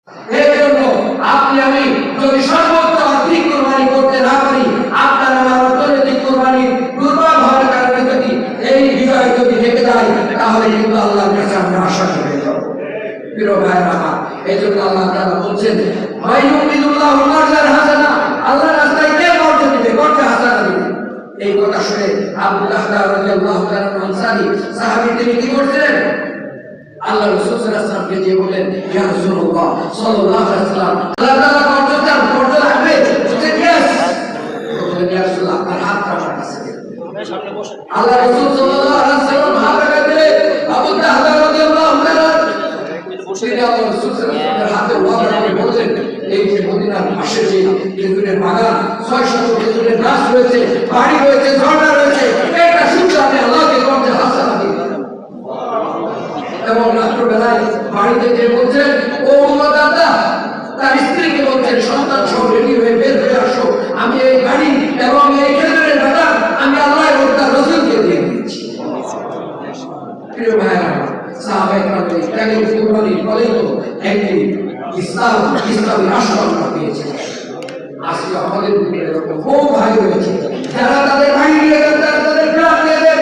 এর জন্য আপনি আমি যদি সর্বোচ্চ আর্থিক কোরবানি করতে না পারি, আপনার আমার অর্থনৈতিক কোরবানি দুর্বল হওয়ার কারণে যদি এই বিজয় যদি রেখে যায়, তাহলে কিন্তু আল্লাহর কাছে আমরা আশা হয়ে যাব। প্রিয় ভাইরা আমার, এই জন্য আল্লাহ তাআলা বলছেন, মাইয়ুরিদুল্লাহু কারজান হাসানা, আল্লাহর রাস্তায় কে কর্জ দিবে, কর্জ হাসানা দিবে। এই কথা শুনে আবু দাহদা রাদিয়াল্লাহু তাআলা আনসারী সাহাবী তিনি কি করছেন? আল্লাহ রাসূল সাল্লাল্লাহু আলাইহি ওয়াসাল্লামকে যে বলেন, ইয়া রাসূলুল্লাহ সাল্লাল্লাহু আলাইহি ওয়াসাল্লাম, আল্লাহ তাআলা কর্জ চান, কর্জ লাগবে। বলেন, ইয়েস। বলেন, ইয়া রাসূলুল্লাহ, আপনার হাতটা আমার কাছে দিন। আল্লাহ রাসূল সাল্লাল্লাহু আলাইহি ওয়াসাল্লাম হাত রাখলে আবু দাহদা রাদিয়াল্লাহু তাআলা তিনি আল্লাহ রাসূল সাল্লাল্লাহু আলাইহি ওয়াসাল্লামের হাতে ওয়াদা করে বলেন, এই যে মদিনার পাশে যে খেজুরের বাগান, 600 খেজুরের গাছ রয়েছে, বাড়ি রয়েছে, ঝর্ণা রয়েছে, এটা শুনলে আপনি আল্লাহকে কর্জ হাসানা দিন। এবং রাত্রবেলায় বাড়িতে যে বলছেন, ও উম্মদাদা, তার স্ত্রীকে বলছেন, সন্তান সহ রেডি হয়ে বের হয়ে আসো, আমি এই বাড়ি এবং এই খেজুরের বাগান আমি আল্লাহ এবং তার রাসূলকে দিয়ে দিচ্ছি। প্রিয় ভাইরা, সাহাবায়ে কেরাম ত্যাগের কুরবানির ফলেই তো একদিন ইসলামী রাষ্ট্র আমরা পেয়েছি। আজকে আমাদের ভিতরে এরকম বহু ভাই রয়েছে যারা তাদের ভাই দিয়ে দেন, তাদের প্রাণ দিয়ে দেন,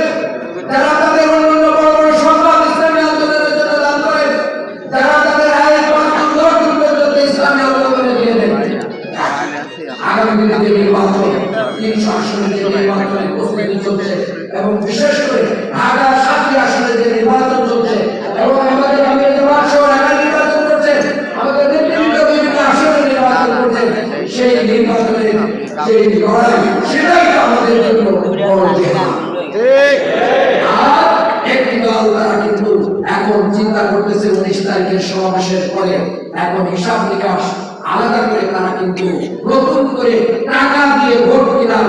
যারা তাদের অন্যান্য বড় বড় সম্পদ ইসলামী আন্দোলনের জন্য দান করেন, যারা তাদের আয়ের পর্যন্ত ইসলামী আন্দোলনে দিয়ে দেন। আগামী দিনে যে নির্বাচন, 300 আসনের যে নির্বাচনের প্রস্তুতি চলছে, এবং বিশেষ করে ঢাকা 7টি আসনে যে নির্বাচন চলছে, এবং আমাদের নির্বাচন করছেন, আমাদের নেতৃত্ব বিভিন্ন আসনে নির্বাচন করছেন, সেই নির্বাচনের যে লড়াই, সেটাই তো আমাদের জন্য বড় জিহাদ। আর একটি দল তারা কিন্তু এখন চিন্তা করতেছে 19 তারিখের সমাবেশের পরে এখন হিসাব নিকাশ আলাদা করে তারা কিন্তু নতুন করে টাকা দিয়ে ভোট কেনার